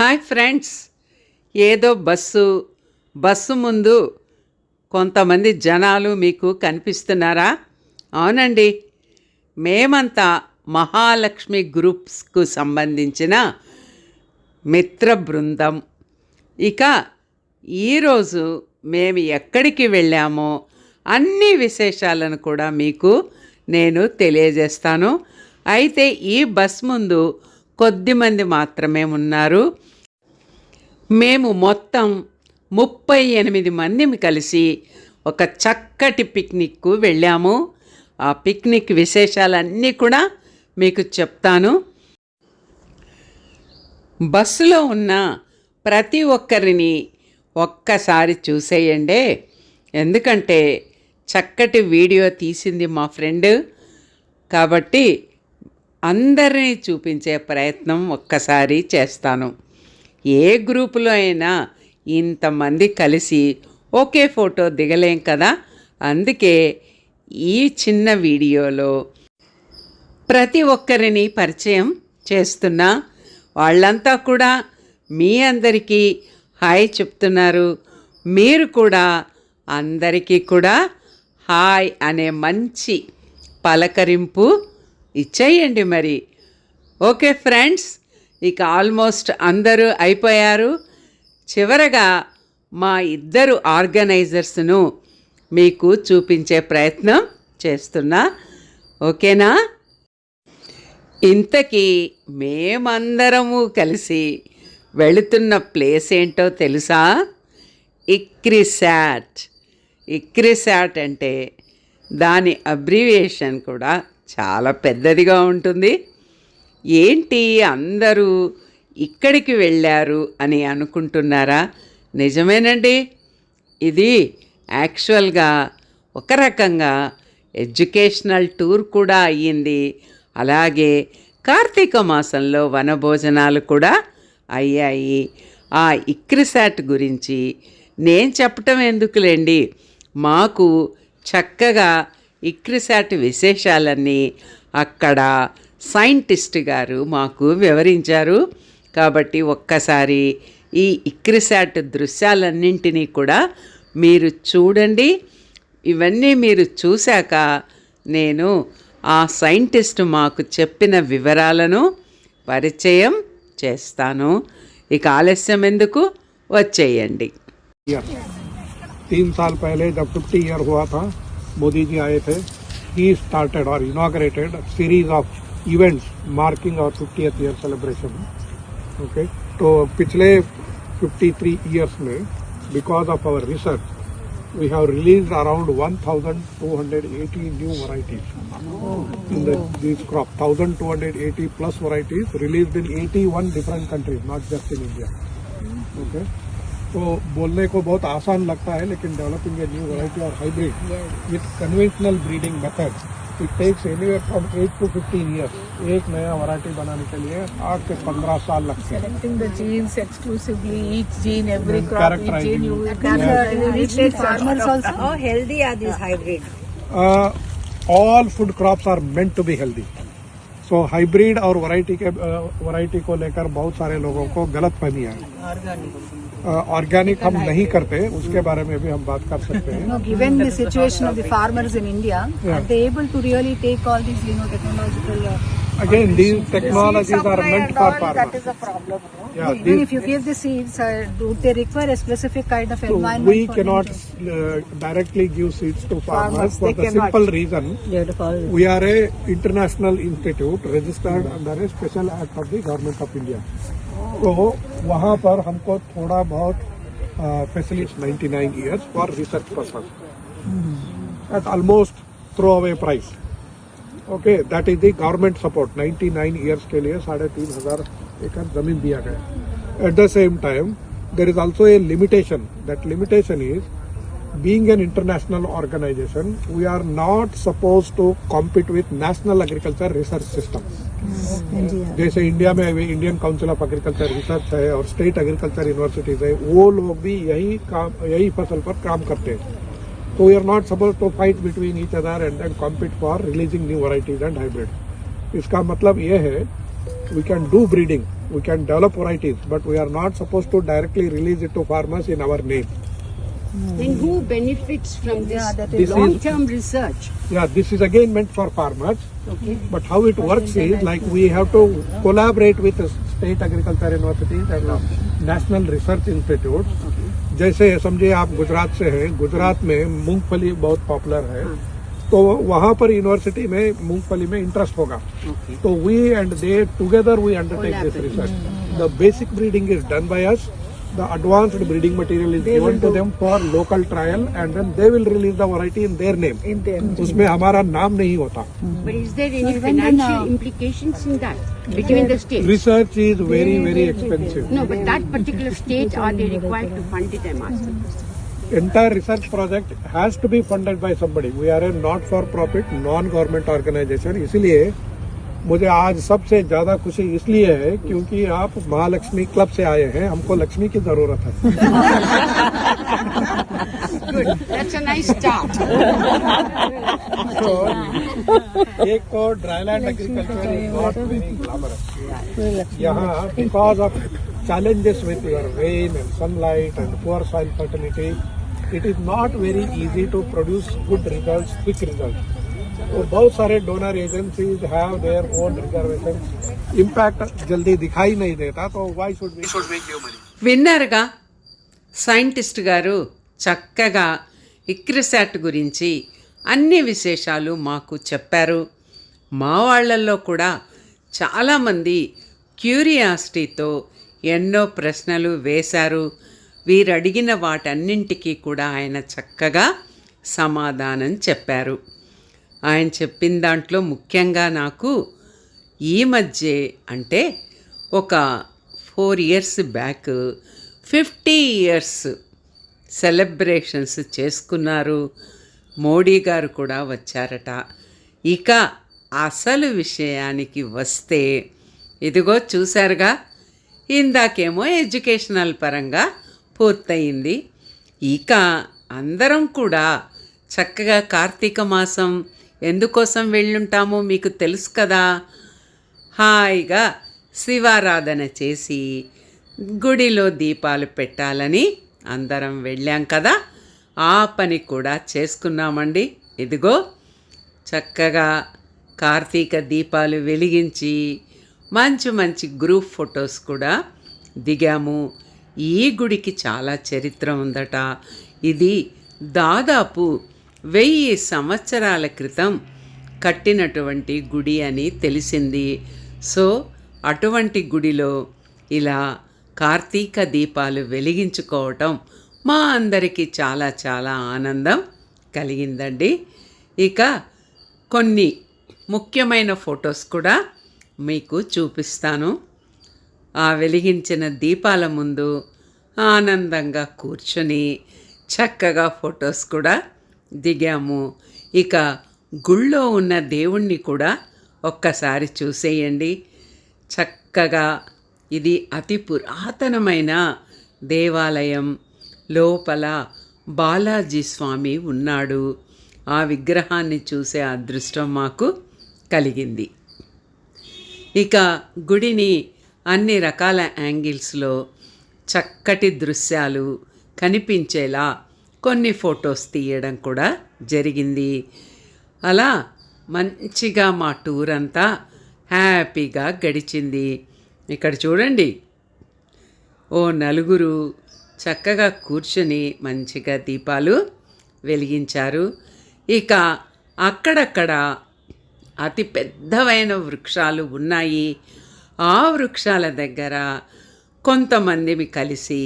Hi friends, ఏదో bus ముందు కొంతమంది జనాలు మీకు కనిపిస్తున్నారా? అవునండి, మేమంతా మహాలక్ష్మి గ్రూప్స్కు సంబంధించిన మిత్ర బృందం. ఇక ఈరోజు మేము ఎక్కడికి వెళ్ళామో అన్ని విశేషాలను కూడా మీకు నేను తెలియజేస్తాను. అయితే ఈ బస్ ముందు కొద్దిమంది మాత్రమే ఉన్నారు. మేము మొత్తం 38 మందిని కలిసి ఒక చక్కటి పిక్నిక్కు వెళ్ళాము. ఆ పిక్నిక్ విశేషాలన్నీ కూడా మీకు చెప్తాను. బస్సులో ఉన్న ప్రతి ఒక్కరిని ఒక్కసారి చూసేయండి, ఎందుకంటే చక్కటి వీడియో తీసింది మా ఫ్రెండ్, కాబట్టి అందరినీ చూపించే ప్రయత్నం ఒక్కసారి చేస్తాను. ఏ గ్రూపులో అయినా ఇంతమంది కలిసి ఒకే ఫోటో దిగలేం కదా, అందుకే ఈ చిన్న వీడియోలో ప్రతి ఒక్కరిని పరిచయం చేస్తున్నా. వాళ్ళంతా కూడా మీ అందరికీ హాయ్ చెప్తున్నారు. మీరు కూడా అందరికీ కూడా హాయ్ అనే మంచి పలకరింపు ఇచ్చేయండి మరి. ఓకే ఫ్రెండ్స్, ఇక ఆల్మోస్ట్ అందరూ అయిపోయారు. చివరగా మా ఇద్దరు ఆర్గనైజర్స్ను మీకు చూపించే ప్రయత్నం చేస్తున్నా. ఓకేనా? ఇంతకీ మేమందరము కలిసి వెళుతున్న ప్లేస్ ఏంటో తెలుసా? ఇక్రిసాట్ అంటే దాని అబ్రివియేషన్ కూడా చాలా పెద్దదిగా ఉంటుంది. ఏంటి అందరూ ఇక్కడికి వెళ్ళారు అని అనుకుంటున్నారా? నిజమేనండి, ఇది యాక్చువల్గా ఒక రకంగా ఎడ్యుకేషనల్ టూర్ కూడా అయ్యింది. అలాగే కార్తీక మాసంలో వనభోజనాలు కూడా అయ్యాయి. ఆ ఇక్రిసాట్ గురించి నేను చెప్పటం ఎందుకులేండి, మాకు చక్కగా ఇక్రిసాట్ విశేషాలన్నీ అక్కడ సైంటిస్ట్ గారు మాకు వివరించారు. కాబట్టి ఒక్కసారి ఈ ఇక్రిసాట్ దృశ్యాలన్నింటినీ కూడా మీరు చూడండి. ఇవన్నీ మీరు చూశాక నేను ఆ సైంటిస్ట్ మాకు చెప్పిన వివరాలను పరిచయం చేస్తాను. ఇక ఆలస్యం ఎందుకు, వచ్చేయండి. 3 साल पहले जब 50 ईयर हुआ था, मोदी जी आए थे. He started or inaugurated a series of events marking our 50th year celebration. Okay, तो पिछले 53 years में because of our research we have released around 1280 new varieties in these crops. 1280 plus varieties released in 81 different countries, not just in India. Okay, तो बोलने को बहुत आसान लगता है, लेकिन डेवलपिंग ए न्यू वैरायटी और hybrid with conventional breeding method it takes anywhere from 8 to 15 years. एक नया वैरायटी बनाने के लिए 8 से 15 साल लगते हैं. Selecting the genes exclusively, each gene, every crop, each gene you farmers also. How healthy are these hybrids? All food crops are meant to be healthy. So hybrid और वैरायटी को लेकर बहुत सारे लोगों को गलत फहमी है. ऑर्गेनिक हम नहीं करते, उसके बारे में भी हम बात कर सकते हैं. No, given the situation of the farmers in India, are they able to really take all these, technological? Again, these technologies are meant for farmers. That is a problem. Yeah, Even if you give the seeds, do they require a specific kind of environment? We cannot directly give seeds to farmers for the simple reason we are a international institute registered under a special act of the government of India. तो वहाँ पर हमको थोड़ा बहुत facility 99 years for research purpose at almost throwaway price. Okay, that is the government support. 99 years के लिए 3,500 एकड़ जमीन दिया गया. At the same time, there is also a limitation. That limitation is, being an international organization, we are not supposed to compete with national agriculture research system. जैसे India में Indian council of agriculture research है और state agriculture universities है, वो लोग भी यही फसल पर काम करते हैं. तो we are not suppose to fight between each other and then compete for releasing new varieties and hybrid. इसका मतलब ये है we can do breeding We can develop varieties, but we are not supposed to directly release it to farmers in our name. Then who benefits from this Yeah, that is- long-term research? Yeah, this is again meant for farmers. Okay. But how it works is like we have to collaborate with state agriculture universities and national research institutes. जैसे समझिए आप गुजरात से हैं, गुजरात में मूंगफली बहुत popular है, तो वहाँ पर यूनिवर्सिटी में मूंगफली में इंटरेस्ट होगा, तो we and they together we undertake this research. The basic breeding is done by us. The advanced breeding material is given to them for local trial, and then they will release the variety in their name. उसमें हमारा नाम नहीं होता. But is there any Even then, financial implications in that between the states? Research is very, very expensive. No, but that particular state, are they required to fund it, I'm asking? Entire research project has to be funded by somebody. We are a not-for-profit, non-government organization. इसलिए मुझे आज सबसे ज्यादा खुशी इसलिए है क्योंकि आप महालक्ष्मी क्लब से आए हैं. हमको लक्ष्मी की जरूरत है. Good, that's a nice start. तो एक तो dryland agriculture is not very glamorous. यहाँ because of challenges with your rain and sunlight and poor soil fertility, it is not very easy to produce good results, quick results. तो बहुत सारे donor agencies have their own reservations. Impact जल्दी दिखाई नहीं देता, तो why should we give money. విన్నారుగా scientist గారు చక్కగా ఇక్రిసాట్ గురించి అన్ని విశేషాలు మాకు చెప్పారు. మా వాళ్ళల్లో కూడా చాలామంది క్యూరియాసిటీతో ఎన్నో ప్రశ్నలు వేశారు. వీరడిగిన వాటన్నింటికీ కూడా ఆయన చక్కగా సమాధానం చెప్పారు. ఆయన చెప్పిన దాంట్లో ముఖ్యంగా నాకు ఈ మధ్య అంటే ఒక 4 years బ్యాక్ 50 years సెలబ్రేషన్స్ చేసుకున్నారు. మోడీ గారు కూడా వచ్చారట. ఇక అసలు విషయానికి వస్తే ఇదిగో చూశారుగా, ఇందాకేమో ఎడ్యుకేషనల్ పరంగా పూర్తయింది. ఇక అందరం కూడా చక్కగా కార్తీక మాసం ఎందుకోసం వెళ్ళుంటామో మీకు తెలుసు కదా. హాయిగా శివారాధన చేసి గుడిలో దీపాలు పెట్టాలని అందరం వెళ్ళాం కదా. ఆ పని కూడా చేసుకున్నామండి. ఇదిగో చక్కగా కార్తీక దీపాలు వెలిగించి మంచి మంచి గ్రూప్ ఫొటోస్ కూడా దిగాము. ఈ గుడికి చాలా చరిత్ర ఉందట. ఇది దాదాపు 1000 సంవత్సరాల క్రితం కట్టినటువంటి గుడి అని తెలిసింది. సో అటువంటి గుడిలో ఇలా కార్తీక దీపాలు వెలిగించుకోవటం మా అందరికీ చాలా చాలా ఆనందం కలిగిందండి. ఇక కొన్ని ముఖ్యమైన ఫొటోస్ కూడా మీకు చూపిస్తాను. ఆ వెలిగించిన దీపాల ముందు ఆనందంగా కూర్చొని చక్కగా ఫొటోస్ కూడా దిగాము. ఇక గుళ్ళో ఉన్న దేవుణ్ణి కూడా ఒక్కసారి చూసేయండి. చక్కగా ఇది అతి పురాతనమైన దేవాలయం. లోపల బాలాజీ స్వామి ఉన్నాడు. ఆ విగ్రహాన్ని చూసే అదృష్టం మాకు కలిగింది. ఇక గుడిని అన్ని రకాల యాంగిల్స్లో చక్కటి దృశ్యాలు కనిపించేలా కొన్ని ఫొటోస్ తీయడం కూడా జరిగింది. అలా మంచిగా మా టూర్ అంతా హ్యాపీగా గడిచింది. ఇక్కడ చూడండి, ఓ నలుగురు చక్కగా కూర్చొని మంచిగా దీపాలు వెలిగించారు. ఇక అక్కడక్కడ అతి పెద్దవైన వృక్షాలు ఉన్నాయి. ఆ వృక్షాల దగ్గర కొంతమంది కలిసి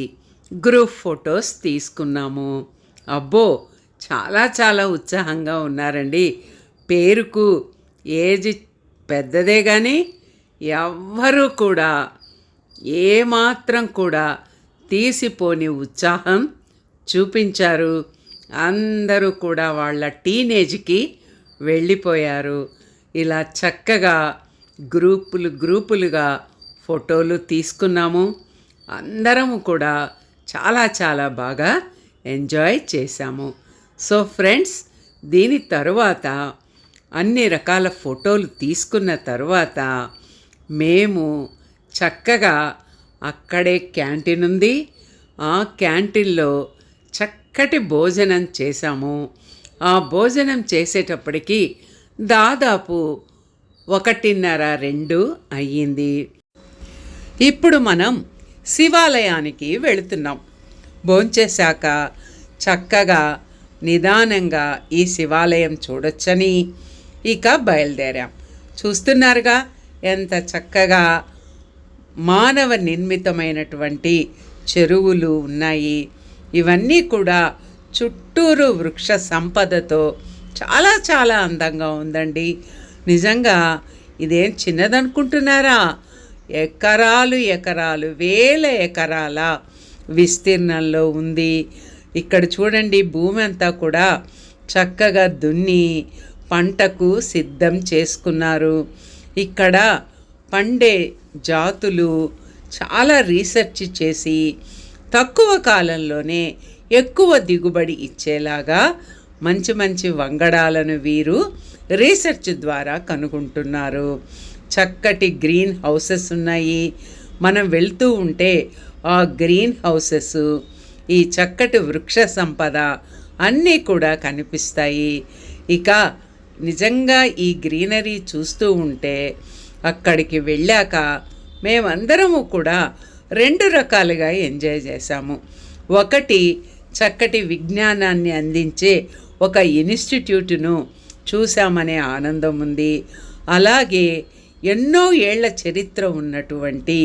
గ్రూప్ ఫొటోస్ తీసుకున్నాము. అబ్బో, చాలా చాలా ఉత్సాహంగా ఉన్నారండి. పేరుకు ఏజ్ పెద్దదే కానీ ఎవ్వరూ కూడా ఏమాత్రం కూడా తీసిపోని ఉత్సాహం చూపించారు. అందరూ కూడా వాళ్ళ టీనేజ్కి వెళ్ళిపోయారు. ఇలా చక్కగా గ్రూపులుగా ఫోటోలు తీసుకున్నాము. అందరము కూడా చాలా చాలా బాగా ఎంజాయ్ చేశాము. సో ఫ్రెండ్స్, దీని తరువాత అన్ని రకాల ఫోటోలు తీసుకున్న తర్వాత మేము చక్కగా అక్కడే క్యాంటీన్ ఉంది. ఆ క్యాంటీన్లో చక్కటి భోజనం చేశాము. ఆ భోజనం చేసేటప్పటికి దాదాపు 1:30-2 అయ్యింది. ఇప్పుడు మనం శివాలయానికి వెళుతున్నాం. భోంచేశాక చక్కగా నిదానంగా ఈ శివాలయం చూడొచ్చని ఇక బయలుదేరాం. చూస్తున్నారుగా ఎంత చక్కగా మానవ నిర్మితమైనటువంటి చెరువులు ఉన్నాయి. ఇవన్నీ కూడా చుట్టూరు వృక్ష సంపదతో చాలా చాలా అందంగా ఉందండి. నిజంగా ఇదేం చిన్నదనుకుంటున్నారా? ఎకరాలు ఎకరాలు, వేల ఎకరాల విస్తీర్ణంలో ఉంది. ఇక్కడ చూడండి, భూమి అంతా కూడా చక్కగా దున్ని పంటకు సిద్ధం చేసుకున్నారు. ఇక్కడ పండే జాతులు చాలా రీసెర్చ్ చేసి తక్కువ కాలంలోనే ఎక్కువ దిగుబడి ఇచ్చేలాగా మంచి మంచి వంగడాలను వీరు రీసెర్చ్ ద్వారా కనుగొంటున్నారు. చక్కటి గ్రీన్ హౌసెస్ ఉన్నాయి. మనం వెళ్తూ ఉంటే ఆ గ్రీన్ హౌసెస్, ఈ చక్కటి వృక్ష సంపద అన్నీ కూడా కనిపిస్తాయి. ఇక నిజంగా ఈ గ్రీనరీ చూస్తూ ఉంటే అక్కడికి వెళ్ళాక మేమందరము కూడా 2 రకాలుగా ఎంజాయ్ చేశాము. ఒకటి, చక్కటి విజ్ఞానాన్ని అందించే ఒక ఇన్స్టిట్యూట్ను చూసామనే ఆనందం ఉంది. అలాగే ఎన్నో ఏళ్ల చరిత్ర ఉన్నటువంటి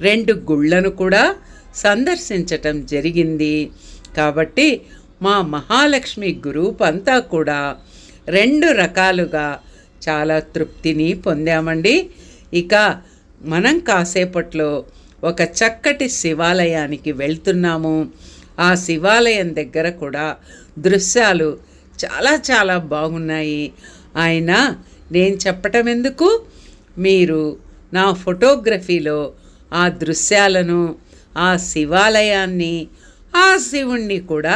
2 గుళ్ళను కూడా సందర్శించటం జరిగింది. కాబట్టి మా మహాలక్ష్మి గ్రూప్ అంతా కూడా 2 రకాలుగా చాలా తృప్తిని పొందామండి. ఇక మనం కాసేపట్లో ఒక చక్కటి శివాలయానికి వెళ్తున్నాము. ఆ శివాలయం దగ్గర కూడా దృశ్యాలు చాలా చాలా బాగున్నాయి. ఆయన నేను చెప్పటం ఎందుకు, మీరు నా ఫోటోగ్రఫీలో ఆ దృశ్యాలను, ఆ శివాలయాన్ని, ఆ శివుణ్ణి కూడా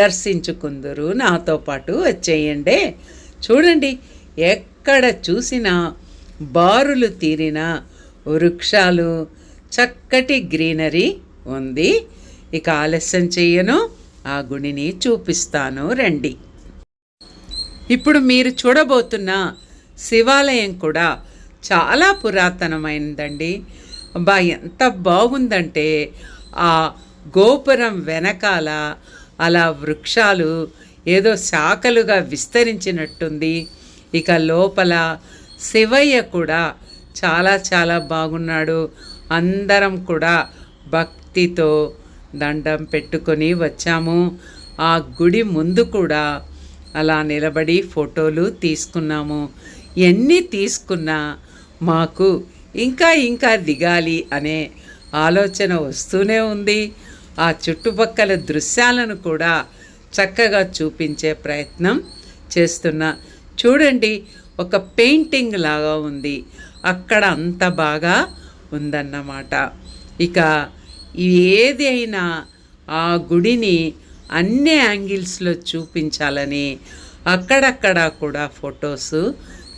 దర్శించుకుందరు. నాతో పాటు వచ్చేయండి. చూడండి, ఎక్కడ చూసినా బారులు తీరిన వృక్షాలు, చక్కటి గ్రీనరీ ఉంది. ఇక ఆలస్యం చెయ్యను, ఆ గుడిని చూపిస్తాను, రండి. ఇప్పుడు మీరు చూడబోతున్న శివాలయం కూడా చాలా పురాతనమైనదండి. అబ్బా, ఎంత బాగుందంటే ఆ గోపురం వెనకాల అలా వృక్షాలు ఏదో శాఖలుగా విస్తరించినట్టుంది. ఇక లోపల శివయ్య కూడా చాలా చాలా బాగున్నాడు. అందరం కూడా భక్తితో దండం పెట్టుకొని వచ్చాము. ఆ గుడి ముందు కూడా అలా నిలబడి ఫోటోలు తీసుకున్నాము. ఎన్ని తీసుకున్నా మాకు ఇంకా ఇంకా దిగాలి అనే ఆలోచన వస్తూనే ఉంది. ఆ చుట్టుపక్కల దృశ్యాలను కూడా చక్కగా చూపించే ప్రయత్నం చేస్తున్నా. చూడండి, ఒక పెయింటింగ్ లాగా ఉంది. అక్కడ అంత బాగా ఉందన్నమాట. ఇక ఏదైనా ఆ గుడిని అన్ని యాంగిల్స్లో చూపించాలని అక్కడక్కడ కూడా ఫొటోస్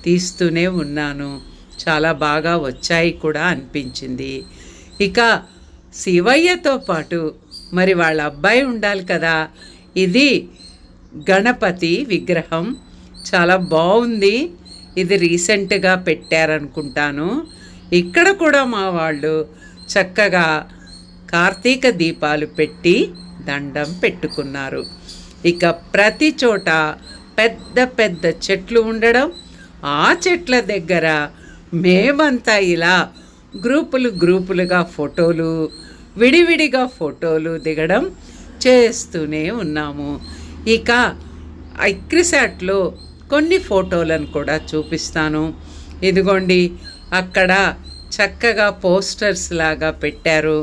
తీస్తూనే ఉన్నాను. చాలా బాగా వచ్చాయి కూడా అనిపించింది. ఇక శివయ్యతో పాటు మరి వాళ్ళ అబ్బాయి ఉండాలి కదా. ఇది గణపతి విగ్రహం, చాలా బాగుంది. ఇది రీసెంట్గా పెట్టారనుకుంటాను. ఇక్కడ కూడా మా వాళ్ళు చక్కగా కార్తీక దీపాలు పెట్టి దండం పెట్టుకున్నారు. ఇక ప్రతి చోట పెద్ద పెద్ద చెట్లు ఉండడం, ఆ చెట్ల దగ్గర మేమంతా ఇలా గ్రూపులుగా ఫోటోలు, విడివిడిగా ఫోటోలు దిగడం చేస్తూనే ఉన్నాము. ఇక ఐక్రిసాట్లో కొన్ని ఫోటోలను కూడా చూపిస్తాను. ఇదిగోండి, అక్కడ చక్కగా పోస్టర్స్ లాగా పెట్టారు.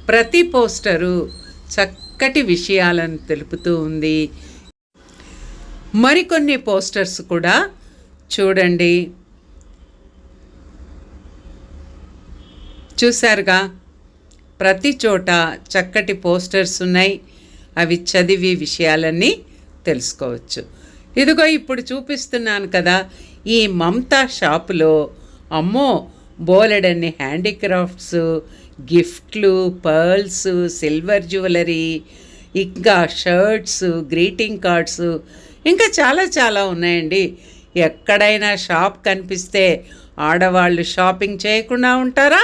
ప్రతి పోస్టరు చక్కటి విషయాలను తెలుపుతూ ఉంది. మరికొన్ని పోస్టర్స్ కూడా చూడండి. చూశారుగా, ప్రతి చోట చక్కటి పోస్టర్స్ ఉన్నాయి. అవి చదివి విషయాలన్నీ తెలుసుకోవచ్చు. ఇదిగో ఇప్పుడు చూపిస్తున్నాను కదా, ఈ మమతా షాపులో అమ్మో బోలెడన్ని హ్యాండీక్రాఫ్ట్స్, గిఫ్ట్లు, పర్ల్స్, సిల్వర్ జ్యువెలరీ, ఇంకా షర్ట్స్, గ్రీటింగ్ కార్డ్స్, ఇంకా చాలా చాలా ఉన్నాయండి. ఎక్కడైనా షాప్ కనిపిస్తే ఆడవాళ్ళు షాపింగ్ చేయకుండా ఉంటారా?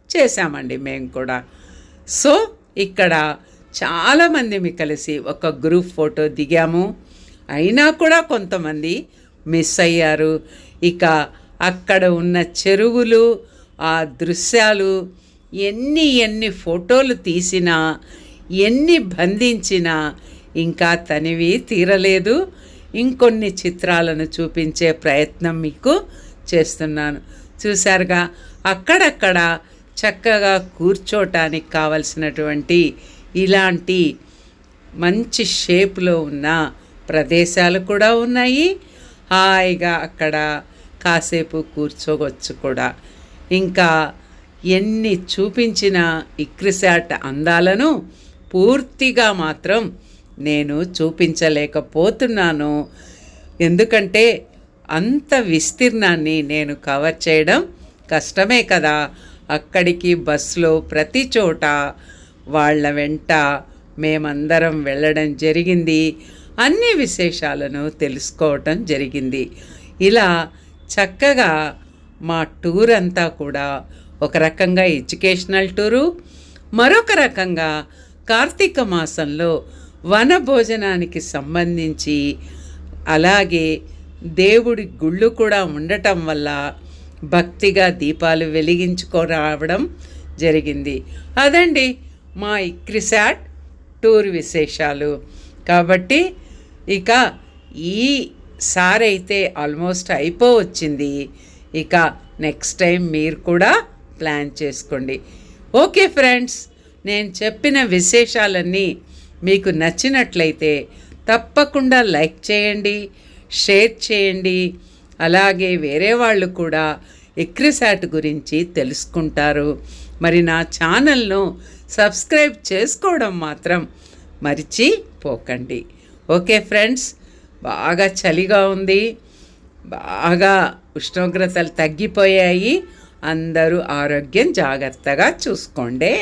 చేశామండి మేము కూడా. సో ఇక్కడ చాలామంది కలిసి ఒక గ్రూప్ ఫోటో దిగాము. అయినా కూడా కొంతమంది మిస్ అయ్యారు. ఇక అక్కడ ఉన్న చెరువులు, ఆ దృశ్యాలు ఎన్ని ఫోటోలు తీసినా, ఎన్ని బంధించినా ఇంకా తనివి తీరలేదు. ఇంకొన్ని చిత్రాలను చూపించే ప్రయత్నం మీకు చేస్తున్నాను. చూశారుగా, అక్కడక్కడ చక్కగా కూర్చోటానికి కావలసినటువంటి ఇలాంటి మంచి షేప్లో ఉన్న ప్రదేశాలు కూడా ఉన్నాయి. హాయిగా అక్కడ కాసేపు కూర్చోవచ్చు కూడా. ఇంకా ఎన్ని చూపించిన ఇక్రిసాట్ అందాలను పూర్తిగా మాత్రం నేను చూపించలేకపోతున్నాను. ఎందుకంటే అంత విస్తీర్ణాన్ని నేను కవర్ చేయడం కష్టమే కదా. అక్కడికి బస్సులో ప్రతి చోట వాళ్ళ వెంట మేమందరం వెళ్ళడం జరిగింది. అన్ని విశేషాలను తెలుసుకోవటం జరిగింది. ఇలా చక్కగా మా టూర్ అంతా కూడా ఒక రకంగా ఎడ్యుకేషనల్ టూరు, మరొక రకంగా కార్తీక మాసంలో వన భోజనానికి సంబంధించి, అలాగే దేవుడి గుళ్ళు కూడా ఉండటం వల్ల భక్తిగా దీపాలు వెలిగించుకోరావడం జరిగింది. అదండి మా ఇక్రిసాట్ టూర్ విశేషాలు. కాబట్టి ఇక ఈసారి అయితే ఆల్మోస్ట్ అయిపోవచ్చింది. ఇక నెక్స్ట్ టైం మీరు కూడా ప్లాన్ చేసుకోండి. ఓకే ఫ్రెండ్స్, నేను చెప్పిన విశేషాలన్నీ మీకు నచ్చినట్లయితే తప్పకుండా లైక్ చేయండి, షేర్ చేయండి. అలాగే వేరే వాళ్ళు కూడా ఇక్రిసాట్ గురించి తెలుసుకుంటారు. మరి నా ఛానల్ను సబ్స్క్రైబ్ చేసుకోవడం మాత్రం మర్చిపోకండి. ఓకే ఫ్రెండ్స్, బాగా చలిగా ఉంది, బాగా ఉష్ణోగ్రతలు తగ్గిపోయాయి. అందరూ ఆరోగ్యం జాగ్రత్తగా చూసుకోండి.